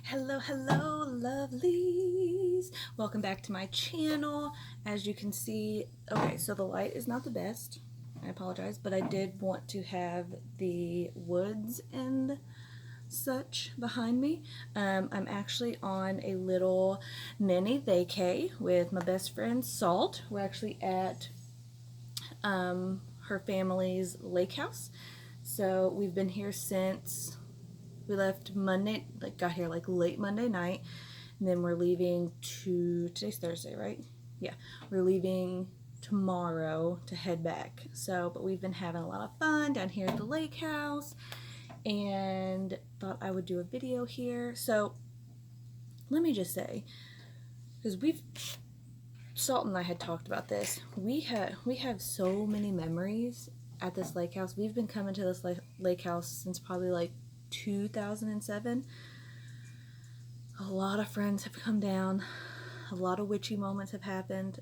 Hello, hello, lovelies. Welcome back to my channel. As you can see, okay, so the light is not the best. I apologize, but I did want to have the woods and such behind me. I'm actually on a little mini vacay with my best friend Salt. We're actually at her family's lake house. So we've been here since we left Monday, got here late Monday night, and then we're leaving today's Thursday, right? Yeah, we're leaving tomorrow to head back. So, but we've been having a lot of fun down here at the lake house, and thought I would do a video here. So, let me just say, because Salt and I had talked about this, we have so many memories at this lake house. We've been coming to this lake house since probably 2007. A lot of friends have come down. A lot of witchy moments have happened.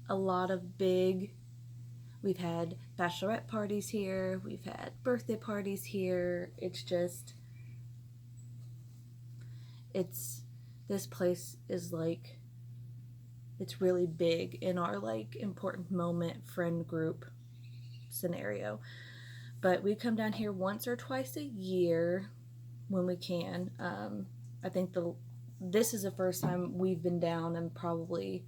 A lot of we've had bachelorette parties here. We've had birthday parties here. This place is it's really big in our important moment friend group scenario. But we come down here once or twice a year when we can. I think this is the first time we've been down in probably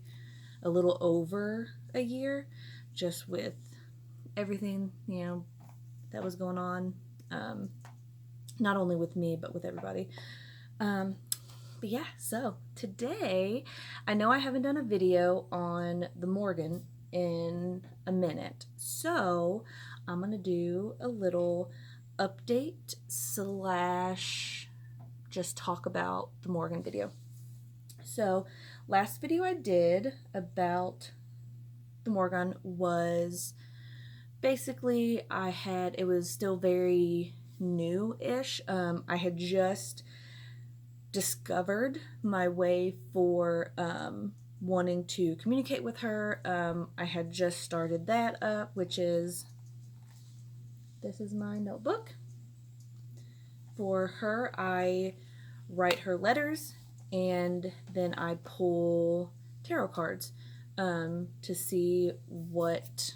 a little over a year, just with everything, that was going on. Not only with me, but with everybody. But yeah, so today, I know I haven't done a video on the Morrigan in a minute, so I'm going to do a little update / just talk about the Morrigan video. So last video I did about the Morrigan was basically it was still very new-ish. I had just discovered my way for wanting to communicate with her. I had just started that up, which is, this is my notebook. For her, I write her letters, and then I pull tarot cards to see what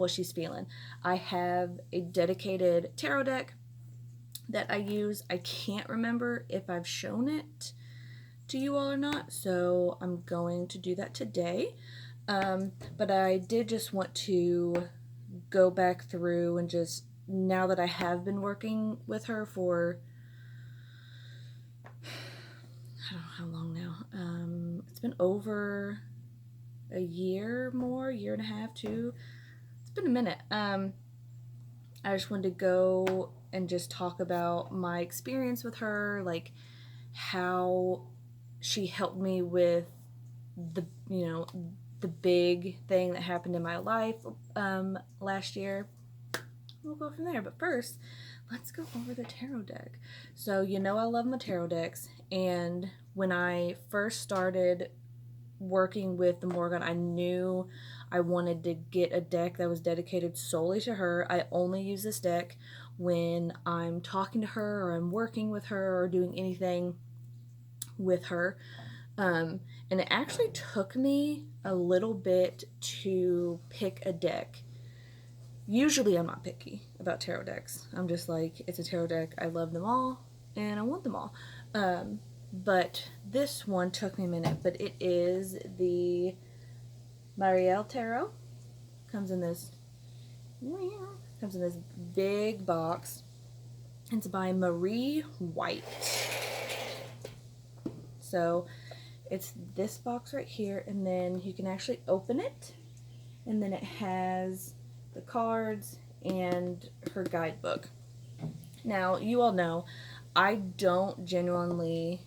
she's feeling. I have a dedicated tarot deck that I use. I can't remember if I've shown it to you all or not, so I'm going to do that today. But I did just want to go back through and just, now that I have been working with her for, I don't know how long now. It's been over a year and a half, 2. It's been a minute. I just wanted to go and just talk about my experience with her, how she helped me with the big thing that happened in my life last year. We'll go from there, but first, let's go over the tarot deck. So, I love my tarot decks, and when I first started working with the Morrigan, I knew I wanted to get a deck that was dedicated solely to her. I only use this deck when I'm talking to her, or I'm working with her, or doing anything with her. And it actually took me a little bit to pick a deck. Usually I'm not picky about tarot decks. I'm just it's a tarot deck. I love them all, and I want them all. But this one took me a minute, but it is the Barielle Tarot. Comes in this big box. It's by Marie White. So it's this box right here, and then you can actually open it, and then it has the cards and her guidebook. Now, you all know I don't genuinely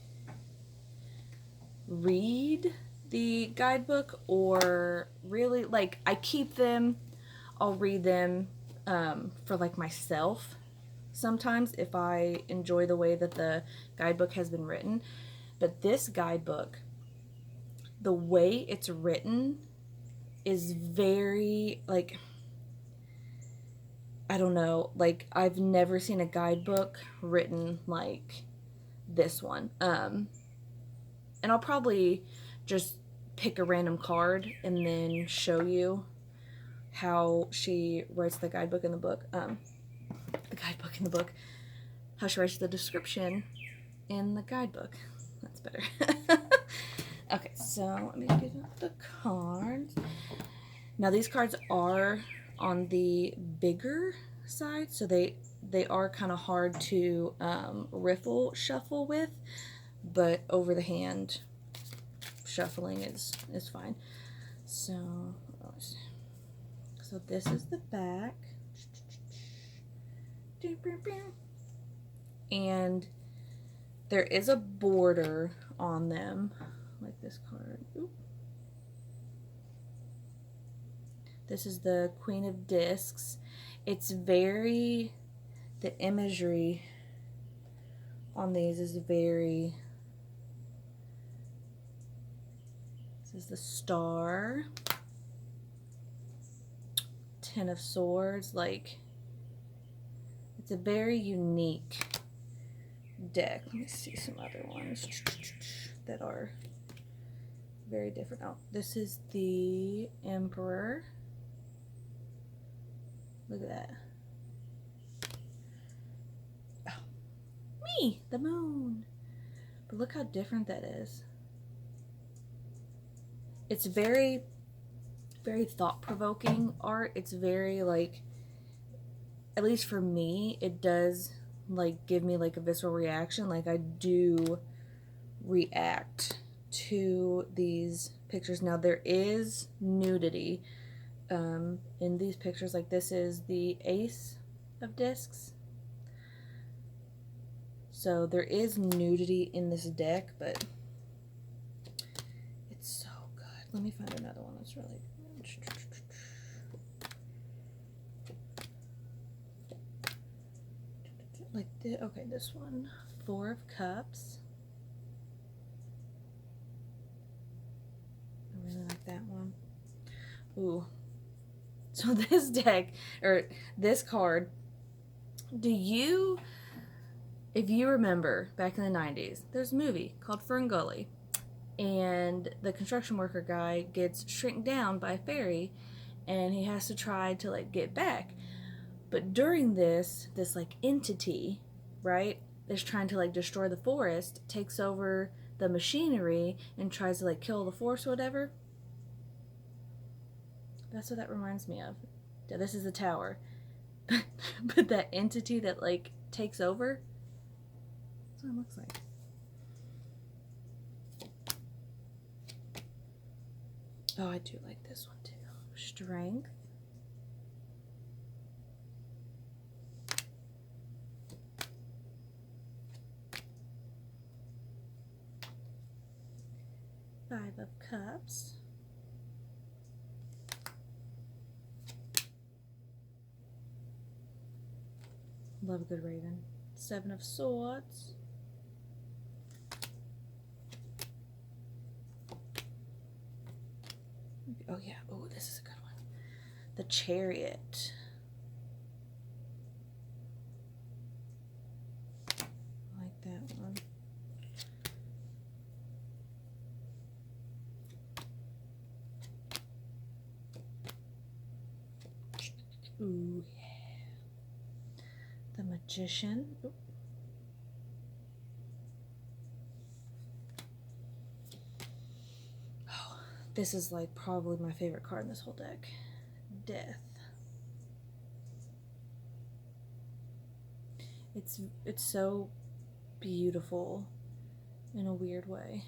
read the guidebook, or really, I keep them. I'll read them for myself sometimes if I enjoy the way that the guidebook has been written. But this guidebook, the way it's written is very I don't know, like I've never seen a guidebook written like this one. And I'll probably just pick a random card and then show you how she writes the guidebook in the book. The guidebook in the book. How she writes the description in the guidebook. That's better. Okay, so let me get up the cards. Now these cards are on the bigger side, so they are kind of hard to riffle shuffle with, but over the hand shuffling is fine. So this is the back, and there is a border on them, like this card. Ooh. This is the Queen of Discs. It's very, the imagery on these is very, this is the Star, Ten of Swords. Like, it's a very unique deck. Let me see some other ones that are very different. Oh, this is the Emperor. Look at that. Oh, me, the moon. But look how different that is. It's very, very thought-provoking art. It's very, like, at least for me, it does, like, give me, like, a visceral reaction. Like, I do react to these pictures. Now, there is nudity in these pictures. Like, this is the Ace of Discs. So there is nudity in this deck, but it's so good. Let me find another one that's really good. Like, okay, this one, Four of Cups. I really like that one. Ooh. So this deck, or this card, if you remember back in the 90s, there's a movie called Fern Gully, and the construction worker guy gets shrunk down by a fairy, and he has to try to, like, get back. But during this like entity, right, is trying to, like, destroy the forest, takes over the machinery and tries to, like, kill the forest or whatever. That's what that reminds me of. Yeah, this is the tower. But that entity that, like, takes over, that's what it looks like. Oh, I do like this one too. Strength. Five of Cups. Love a good Raven. Seven of Swords. Oh yeah, oh, this is a good one. The Chariot. I like that one. Ooh, yeah. The Magician. Ooh. Oh, this is, like, probably my favorite card in this whole deck. Death. It's so beautiful in a weird way.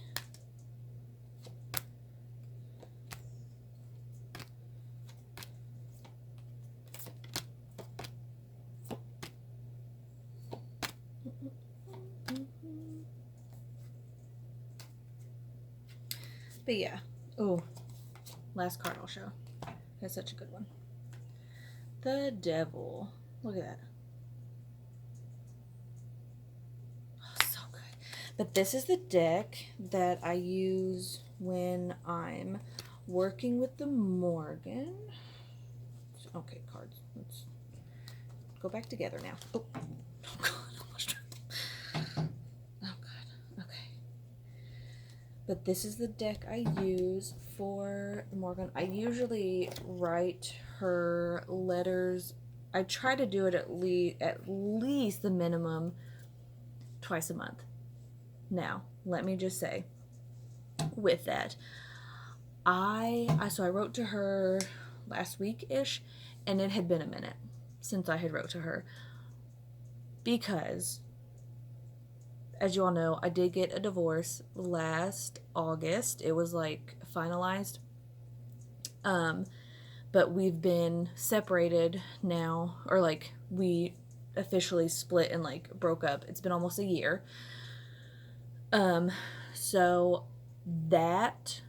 But yeah. Oh, last card I'll show. That's such a good one. The Devil. Look at that. Oh, so good. But this is the deck that I use when I'm working with the Morrigan. Okay, cards. Let's go back together now. Oh God, almost. Oh God, okay. But this is the deck I use for Morgan. I usually write her letters. I try to do it at least the minimum twice a month. Now, let me just say, with that, I wrote to her last week-ish, and it had been a minute since I had wrote to her, because, as you all know, I did get a divorce last August. It was like finalized, but we've been separated now, or like we officially split and like broke up. It's been almost a year. So that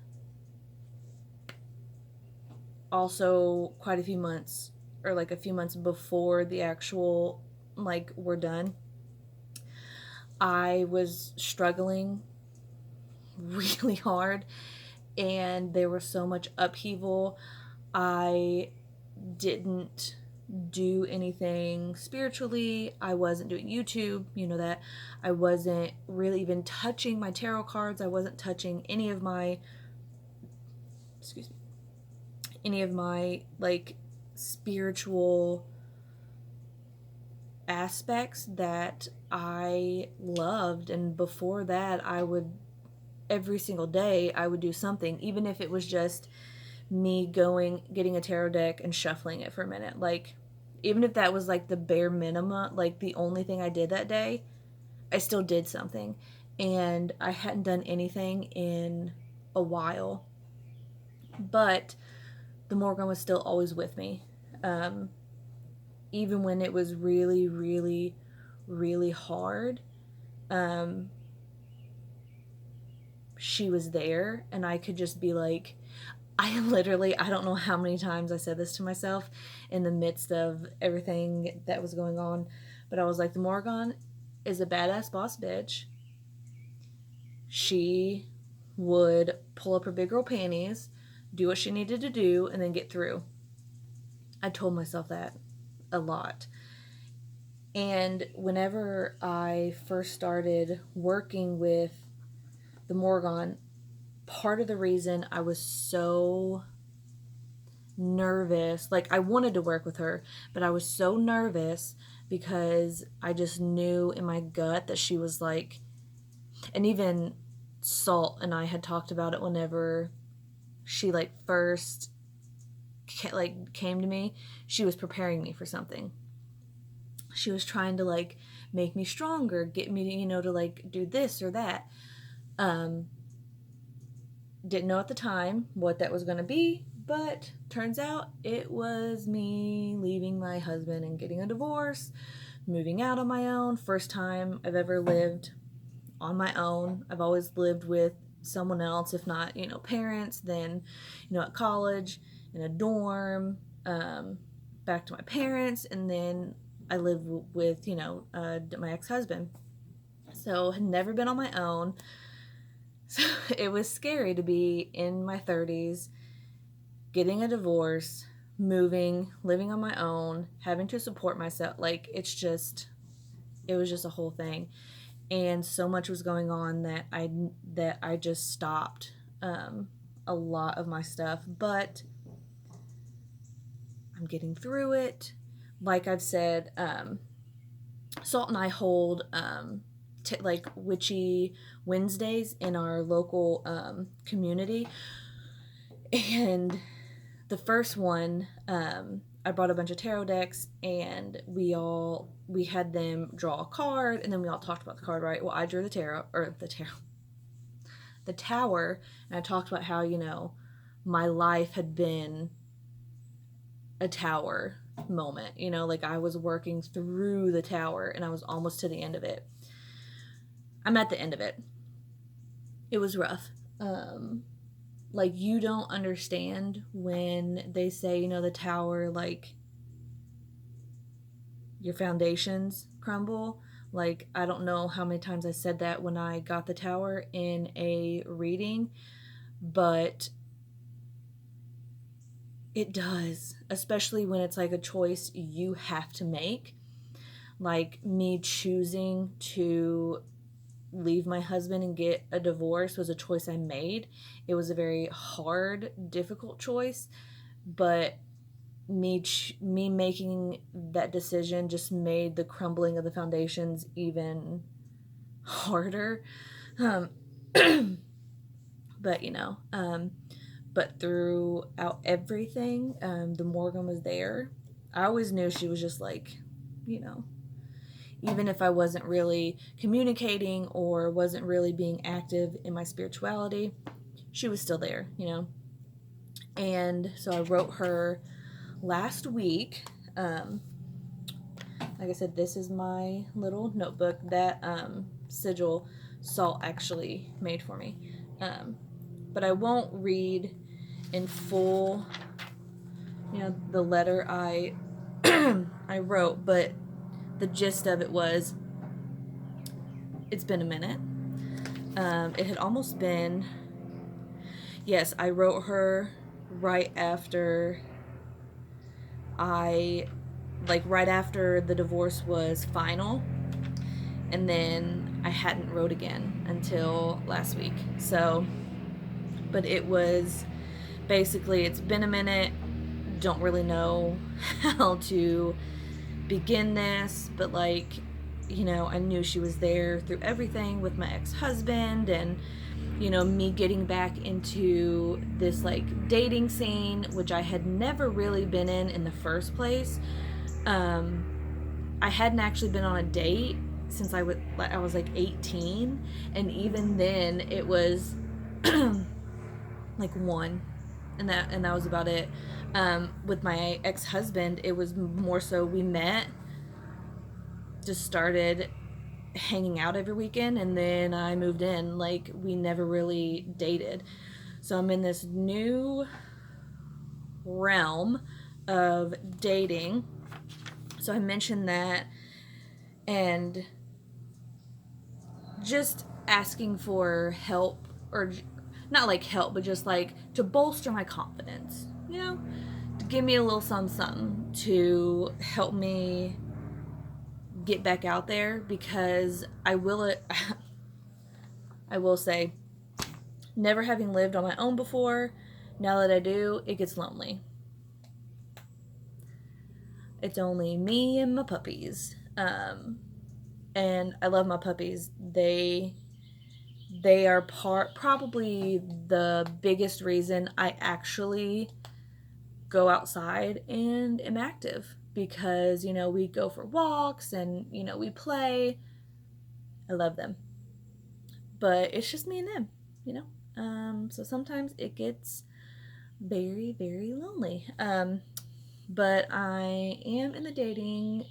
also quite a few months, or like a few months before the actual, like, we're done, I was struggling really hard, and there was so much upheaval. I didn't do anything spiritually. I wasn't doing YouTube, you know that. I wasn't really even touching my tarot cards. I wasn't touching any of my, like, spiritual aspects that I loved. And before that, I would, every single day, I would do something, even if it was just me getting a tarot deck and shuffling it for a minute. Like, even if that was like the bare minimum, like the only thing I did that day, I still did something. And I hadn't done anything in a while, but the Morgan was still always with me. Even when it was really, really, really hard, she was there, and I could just be like, I don't know how many times I said this to myself in the midst of everything that was going on, but I was like, the Morgan is a badass boss bitch. She would pull up her big girl panties, do what she needed to do, and then get through. I told myself that a lot. And whenever I first started working with the Morgan, part of the reason I was so nervous, like, I wanted to work with her, but I was so nervous because I just knew in my gut that she was like, and even Salt and I had talked about it whenever she like first came to me. She was preparing me for something. She was trying to like make me stronger, get me to, to like do this or that. Didn't know at the time what that was going to be, but turns out it was me leaving my husband and getting a divorce, moving out on my own. First time I've ever lived on my own. I've always lived with someone else, if not, parents, then, at college, in a dorm, back to my parents, and then I lived with, my ex-husband. So had never been on my own. So it was scary to be in my 30s, getting a divorce, moving, living on my own, having to support myself. Like, it was just a whole thing. And so much was going on that I just stopped a lot of my stuff. But I'm getting through it. Like I've said, Salt and I hold like witchy Wednesdays in our local community. And the first one, I brought a bunch of tarot decks, and we had them draw a card, and then we all talked about the card, right? Well, I drew the tower, and I talked about how, my life had been a tower moment, like I was working through the tower, and I was almost to the end of it. I'm at the end of it. It was rough. Like, you don't understand when they say, the tower, like, your foundations crumble. Like, I don't know how many times I said that when I got the tower in a reading, but it does, especially when it's like a choice you have to make. like me choosing to leave my husband and get a divorce was a choice I made. It was a very hard, difficult choice, but me making that decision just made the crumbling of the foundations even harder. Um, but but throughout everything, the Morgan was there. I always knew she was just like, you know, even if I wasn't really communicating or wasn't really being active in my spirituality, she was still there, And so I wrote her last week. Like I said, this is my little notebook that sigil Salt actually made for me. But I won't read in full, the letter I I wrote, but the gist of it was, it's been a minute. It had almost been, yes, I wrote her right after right after the divorce was final, and then I hadn't wrote again until last week. So, but it was basically, it's been a minute, don't really know how to begin this, but I knew she was there through everything with my ex-husband, and me getting back into this dating scene, which I had never really been in the first place. I hadn't actually been on a date since I was 18, and even then it was one, and that was about it. With my ex-husband, it was more so we met, just started hanging out every weekend, and then I moved in. We never really dated. So I'm in this new realm of dating. So I mentioned that, and just asking for help, or not help, but just to bolster my confidence, to give me a little something to help me get back out there, because I will say, never having lived on my own before, now that I do, it gets lonely. It's only me and my puppies. And I love my puppies. They are probably the biggest reason I actually go outside and am active, because we go for walks and we play. I love them, but it's just me and them. So sometimes it gets very, very lonely. But I am in the dating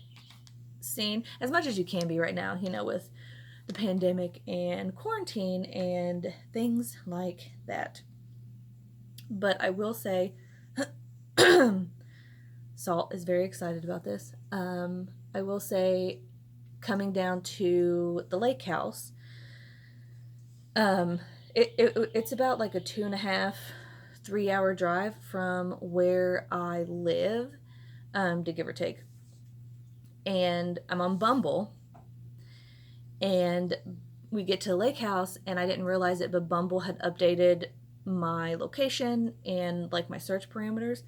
scene as much as you can be right now, with the pandemic and quarantine and things like that. But I will say, Salt is very excited about this. I will say, coming down to the lake house, it's about a 2.5, 3 hour drive from where I live, to give or take. And I'm on Bumble, and we get to the lake house, and I didn't realize it, but Bumble had updated my location and my search parameters,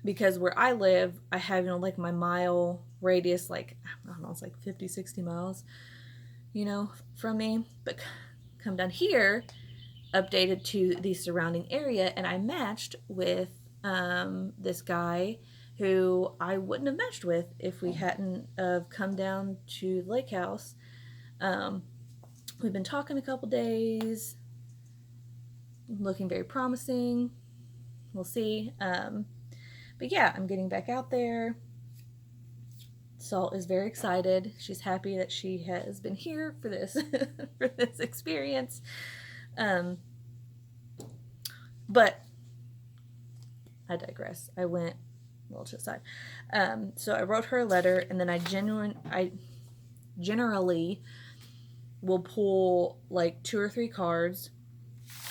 because where I live, I have my mile radius, I don't know, it's 50, 60 miles from me. But come down here, updated to the surrounding area, and I matched with this guy who I wouldn't have matched with if we hadn't come down to the lake house. We've been talking a couple days, looking very promising. We'll see. But yeah, I'm getting back out there. Salt is very excited. She's happy that she has been here for this for this experience. But I digress. I went a little to the side. So I wrote her a letter, and then I generally will pull 2 or 3 cards.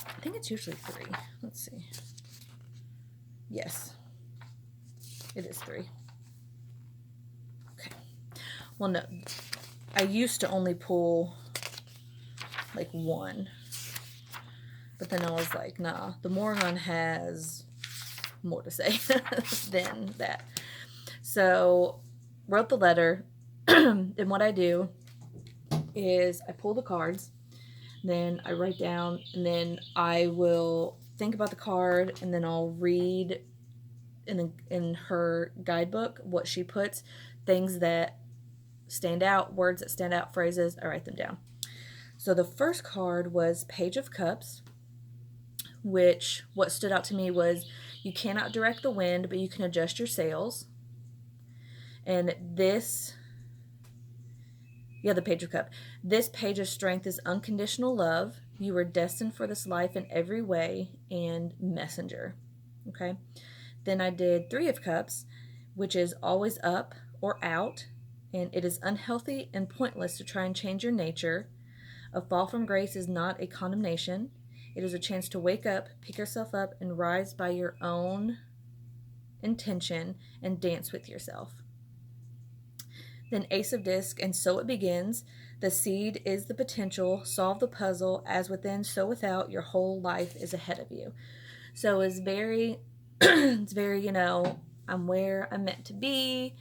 I think it's usually 3. Let's see. Yes, it is 3. Okay. well, no, I used to only pull like one, but then I was like, nah, the Morrigan has more to say than that. So wrote the letter, and what I do is I pull the cards, then I write down, and then I will think about the card, and then I'll read in her guidebook what she puts, things that stand out, words that stand out, phrases, I write them down. So the first card was Page of Cups, which what stood out to me was you cannot direct the wind, but you can adjust your sails. And this, yeah, the Page of Cups. This page of strength is unconditional love. You are destined for this life in every way, and messenger. Okay. Then I did Three of Cups, which is always up or out, and it is unhealthy and pointless to try and change your nature. A fall from grace is not a condemnation. It is a chance to wake up, pick yourself up, and rise by your own intention and dance with yourself. Then Ace of Disc, and so it begins. The seed is the potential. Solve the puzzle. As within, so without. Your whole life is ahead of you. So it's very, it's very, you know, I'm where I'm meant to be.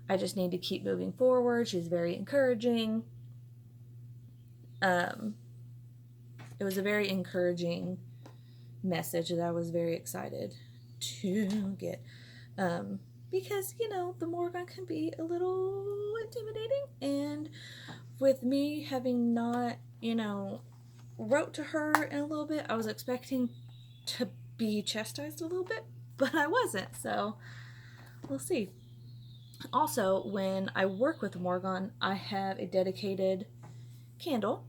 I just need to keep moving forward. She's very encouraging. It was a very encouraging message that I was very excited to get. Because, you know, the Morrigan can be a little intimidating. And with me having not, you know, wrote to her in a little bit, I was expecting to be chastised a little bit, but I wasn't. So we'll see. Also, when I work with Morrigan, I have a dedicated candle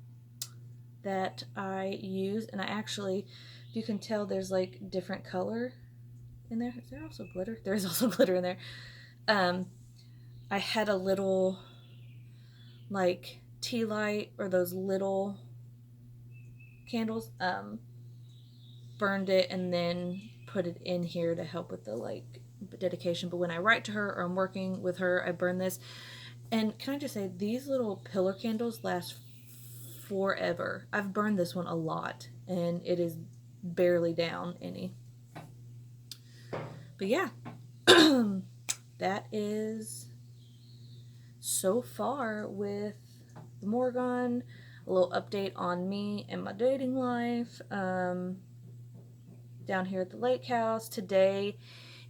that I use, and I actually, you can tell there's like different color in there. Is there also glitter? There is also glitter in there. I had a little like tea light, or those little candles, burned it and then put it in here to help with the like dedication. But when I write to her or I'm working with her, I burn this. And can I just say, these little pillar candles last forever. I've burned this one a lot, and it is barely down any. But yeah, that is so far with the Morrigan. A little update on me and my dating life. Down here at the lake house. Today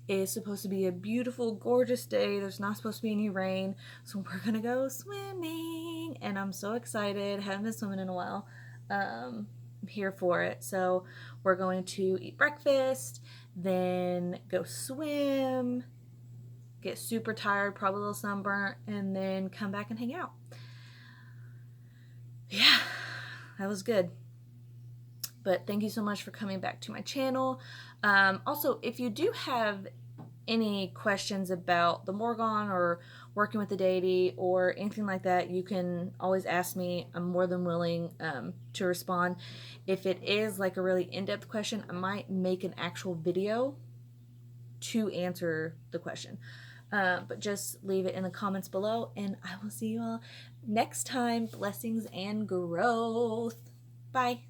is supposed to be a beautiful, gorgeous day. There's not supposed to be any rain, so we're gonna go swimming, and I'm so excited. Haven't been swimming in a while. I'm here for it. So we're going to eat breakfast, then go swim, get super tired, probably a little sunburnt, and then come back and hang out. Yeah, that was good. But thank you so much for coming back to my channel. Also, if you do have any questions about the Morrigan or working with the deity or anything like that, you can always ask me. I'm more than willing to respond. If it is like a really in-depth question, I might make an actual video to answer the question. But just leave it in the comments below, and I will see you all next time. Blessings and growth. Bye.